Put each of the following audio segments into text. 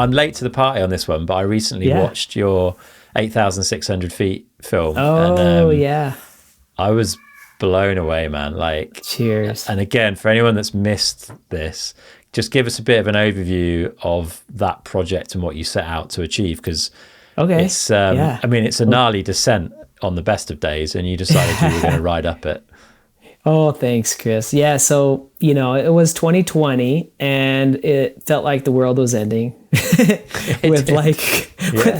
I'm late to the party on this one, but I recently watched your 8,600 feet film. Oh, And yeah. I was blown away, man. Like, Cheers. and again, for anyone that's missed this, just give us a bit of an overview of that project and what you set out to achieve, because Okay. it's, I mean, it's a gnarly descent on the best of days, and you decided you were going to ride up it. Oh, thanks, Chris. Yeah, so, it was 2020 and it felt like the world was ending with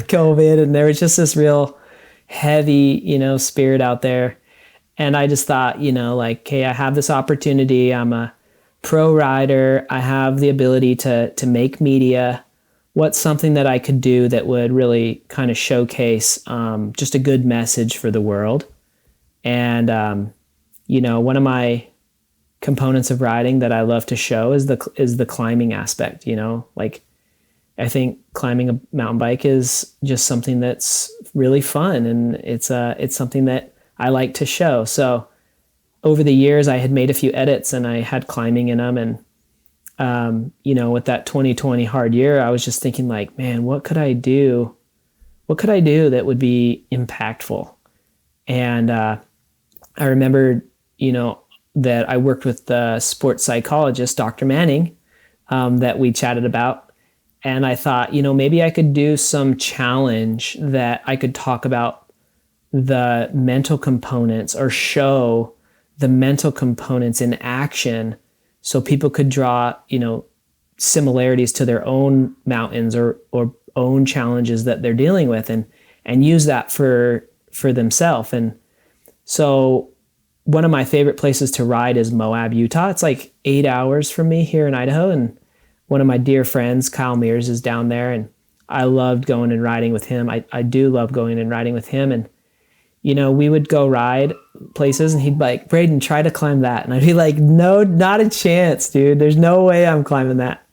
COVID, and there was just this real heavy, spirit out there. And I just thought, like, hey, I have this opportunity. I'm a pro rider. I have the ability to make media. What's something that I could do that would really kind of showcase just a good message for the world? And, one of my components of riding that I love to show is the climbing aspect. Like, I think climbing a mountain bike is just something that's really fun, and it's something that I like to show. So over the years, I had made a few edits and I had climbing in them. And, with that 2020 hard year, I was just thinking like, man, what could I do? What could I do that would be impactful? And I remembered, that I worked with the sports psychologist, Dr. Manning, that we chatted about. And I thought, maybe I could do some challenge that I could talk about the mental components or show the mental components in action so people could draw, similarities to their own mountains or own challenges that they're dealing with and use that for themselves. And so one of my favorite places to ride is Moab, Utah. It's like 8 hours from me here in Idaho. And one of my dear friends, Kyle Mears, is down there. And I loved going and riding with him. I do love going and riding with him. And, we would go ride places and he'd be like, Braydon, try to climb that. And I'd be like, no, not a chance, dude. There's no way I'm climbing that.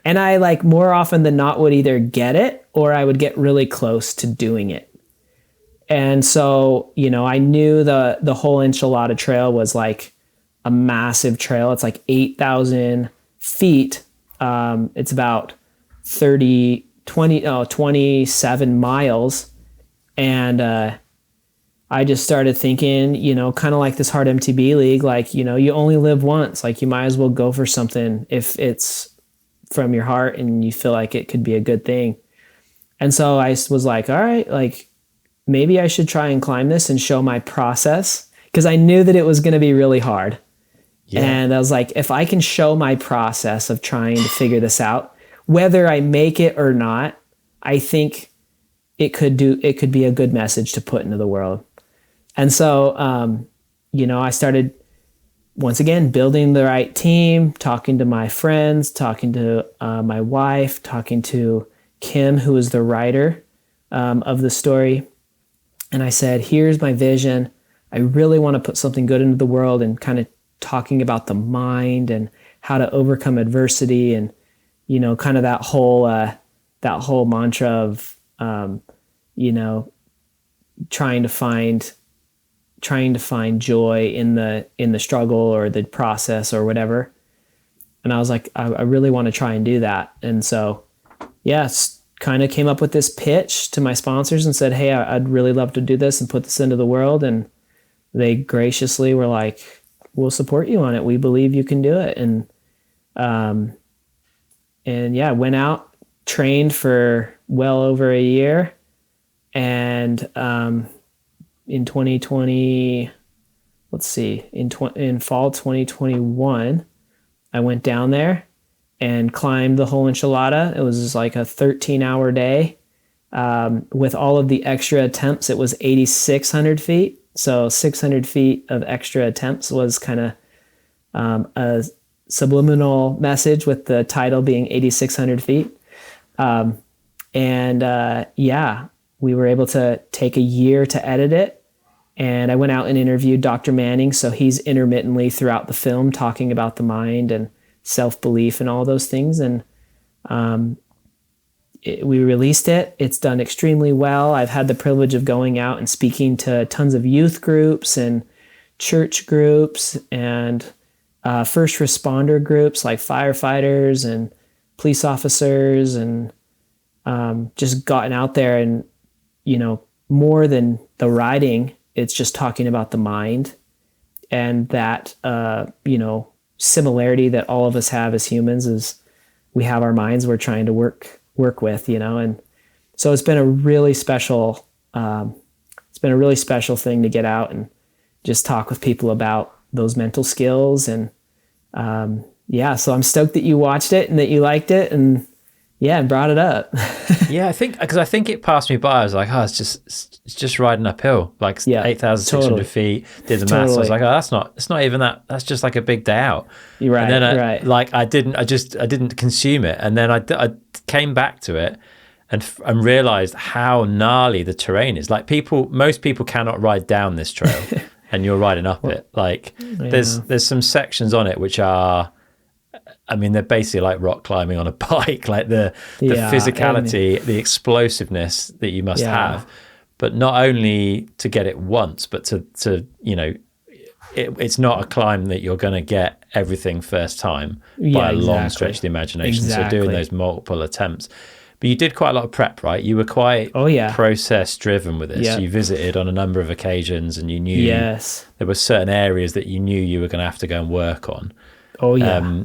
And I, like, more often than not would either get it or I would get really close to doing it. And so, I knew the Whole Enchilada trail was like a massive trail. It's like 8,000 feet. It's about 27 miles. And I just started thinking, kind of like this hard MTB league, like, you only live once. Like, you might as well go for something if it's from your heart and you feel like it could be a good thing. And so I was like, all right, like, maybe I should try and climb this and show my process, because I knew that it was going to be really hard. Yeah. And I was like, if I can show my process of trying to figure this out, whether I make it or not, I think it could be a good message to put into the world. And so, I started, once again, building the right team, talking to my friends, talking to my wife, talking to Kim, who is the writer of the story. And I said, here's my vision. I really want to put something good into the world, and kind of talking about the mind and how to overcome adversity, and, kind of that whole mantra of, trying to find joy in the struggle or the process or whatever. And I was like, I really want to try and do that. And so, kind of came up with this pitch to my sponsors and said, hey, I'd really love to do this and put this into the world. And they graciously were like, we'll support you on it. We believe you can do it. And went out, trained for well over a year. And in 2020, in fall 2021, I went down there and climbed the Whole Enchilada. It was like a 13-hour day. With all of the extra attempts, it was 8,600 feet. So 600 feet of extra attempts was kind of a subliminal message, with the title being 8,600 feet. We were able to take a year to edit it. And I went out and interviewed Dr. Manning. So he's intermittently throughout the film talking about the mind and self-belief and all those things. And we released it. It's done extremely well. I've had the privilege of going out and speaking to tons of youth groups and church groups and first responder groups like firefighters and police officers and just gotten out there and, more than the riding, it's just talking about the mind and that, similarity that all of us have as humans is we have our minds we're trying to work with, and so it's been a really special thing to get out and just talk with people about those mental skills. And so I'm stoked that you watched it and that you liked it and brought it up. Yeah, I think it passed me by. I was like, it's just riding uphill, like 8,600 feet. Did the maths. I was like, it's not even that. That's just like a big day out. You're right. And then I didn't consume it. And then I came back to it and realized how gnarly the terrain is. Like most people cannot ride down this trail, and you're riding up it. Like there's some sections on it which are, I mean, they're basically like rock climbing on a bike, like the physicality, the explosiveness that you must have, but not only to get it once, but to it's not a climb that you're going to get everything first time by a long stretch of the imagination. So doing those multiple attempts. But you did quite a lot of prep, right? You were quite process driven with this. Yeah. You visited on a number of occasions and you knew there were certain areas that you knew you were going to have to go and work on. Oh, yeah.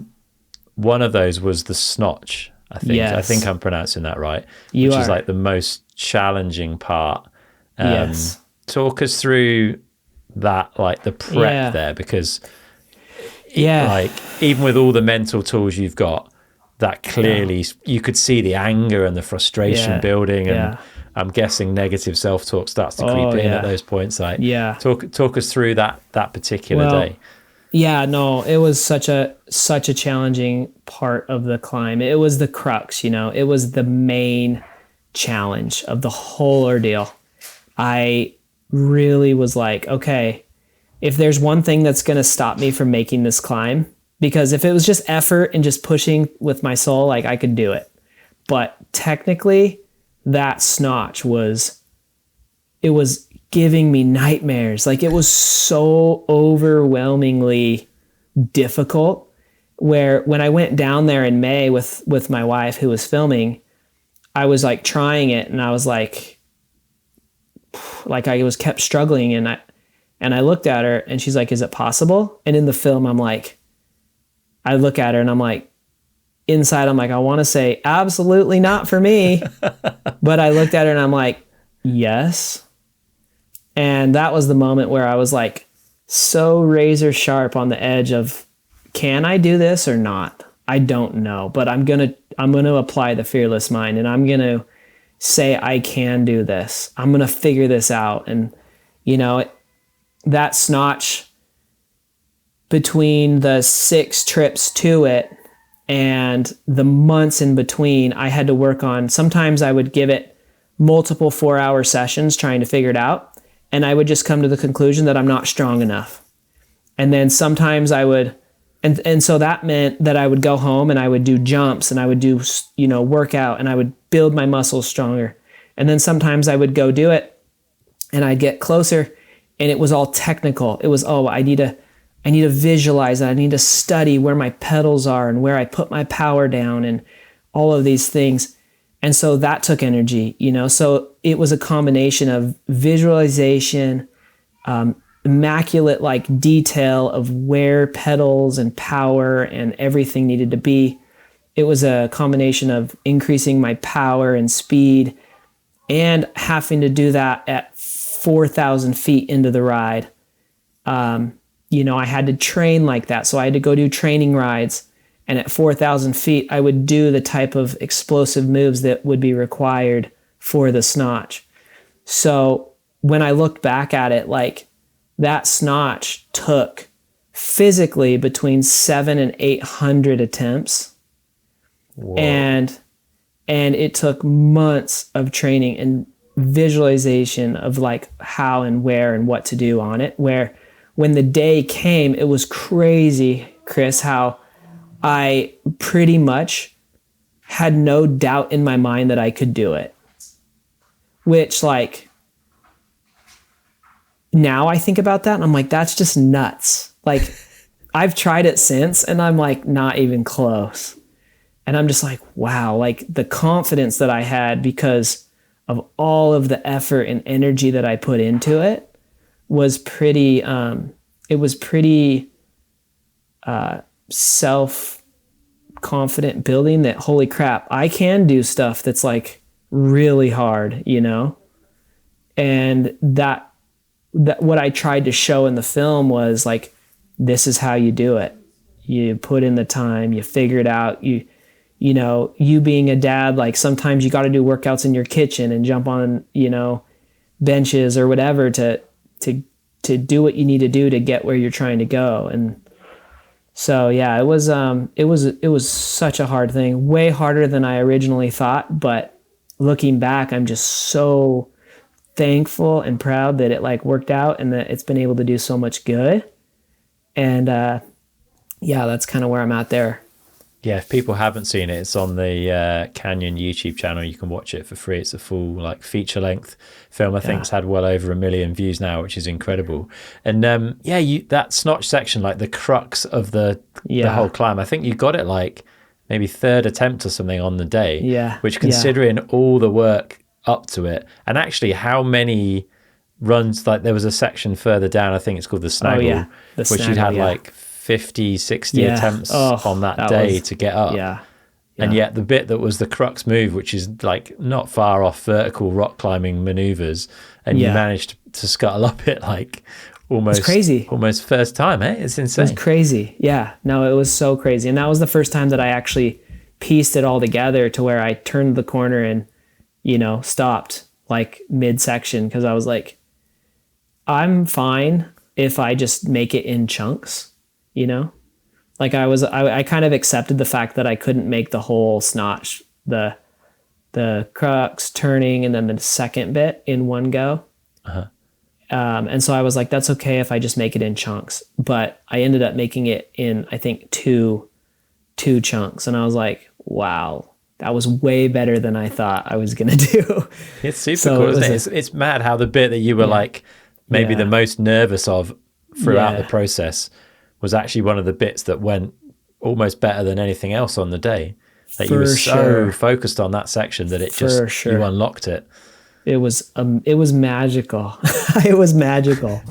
One of those was the snotch, I think. Yes. I think I'm pronouncing that right. Which is like the most challenging part. Talk us through that, like the prep there, because like even with all the mental tools you've got, that clearly you could see the anger and the frustration building, and I'm guessing negative self-talk starts to creep in at those points. Like, talk us through that particular day. Yeah, no, it was such a challenging part of the climb. It was the crux, it was the main challenge of the whole ordeal. I really was like, okay, if there's one thing that's going to stop me from making this climb, because if it was just effort and just pushing with my soul, like I could do it. But technically that snotch was giving me nightmares. Like it was so overwhelmingly difficult, where when I went down there in May with my wife who was filming, I was like trying it and I was like I was kept struggling, and I looked at her and she's like, is it possible? And in the film, I look at her and I'm like, inside, I'm like, I want to say absolutely not for me. But I looked at her and I'm like, yes. And that was the moment where I was like so razor sharp on the edge of, can I do this or not? I don't know, but I'm going to apply the fearless mind, and I'm going to say, I can do this. I'm going to figure this out. And, that snotch between the 6 trips to it and the months in between, I had to work on. Sometimes I would give it multiple 4-hour sessions trying to figure it out. And I would just come to the conclusion that I'm not strong enough. And then sometimes I would, and so that meant that I would go home and I would do jumps and I would do, workout, and I would build my muscles stronger. And then sometimes I would go do it and I'd get closer and it was all technical. It was, I need to visualize it. I need to study where my pedals are and where I put my power down and all of these things. And so that took energy, so it was a combination of visualization, immaculate like detail of where pedals and power and everything needed to be. It was a combination of increasing my power and speed and having to do that at 4,000 feet into the ride. I had to train like that. So I had to go do training rides. And at 4,000 feet, I would do the type of explosive moves that would be required for the snotch. So when I look back at it, like that snotch took physically between 700 and 800 attempts. Whoa. And it took months of training and visualization of like how and where and what to do on it. Where when the day came, it was crazy, Chris, how I pretty much had no doubt in my mind that I could do it. Which, like, now I think about that and I'm like, that's just nuts. Like, I've tried it since and I'm like, not even close. And I'm just like, wow, like the confidence that I had because of all of the effort and energy that I put into it was pretty, it was pretty self-confident building that, holy crap, I can do stuff that's like really hard, you know? And that what I tried to show in the film was like, this is how you do it. You put in the time, you figure it out. You know, you being a dad, like sometimes you got to do workouts in your kitchen and jump on, you know, benches or whatever to do what you need to do to get where you're trying to go. And so, yeah, it was such a hard thing, way harder than I originally thought. But looking back, I'm just so thankful and proud that it like worked out and that it's been able to do so much good. And yeah, that's kind of where I'm at there. Yeah, if people haven't seen it, it's on the Canyon YouTube channel. You can watch it for free. It's a full like feature length film. I think it's had well over 1 million views now, which is incredible. And that snotch section, like the crux of the whole climb, I think you got it like maybe third attempt or something on the day. Yeah. Which, considering all the work up to it, and actually how many runs, like there was a section further down, I think it's called the Snaggle, which you'd had like 50, 60 attempts on that day to get up. Yeah. And yet the bit that was the crux move, which is like not far off vertical rock climbing maneuvers, and you managed to scuttle up it like almost crazy, almost first time. It's insane. It was crazy. Yeah, no, it was so crazy. And that was the first time that I actually pieced it all together to where I turned the corner and, you know, stopped like midsection, because I was like, I'm fine if I just make it in chunks. You know, like I kind of accepted the fact that I couldn't make the whole snotch, the crux, turning, and then the second bit in one go. And so I was like, that's okay if I just make it in chunks. But I ended up making it in, I think, two chunks. And I was like, wow, that was way better than I thought I was going to do. It's super cool, isn't it? It's mad how the bit that you were like maybe the most nervous of throughout the process was actually one of the bits that went almost better than anything else on the day. That you were so focused on that section that it just you unlocked it. It was magical. It was magical.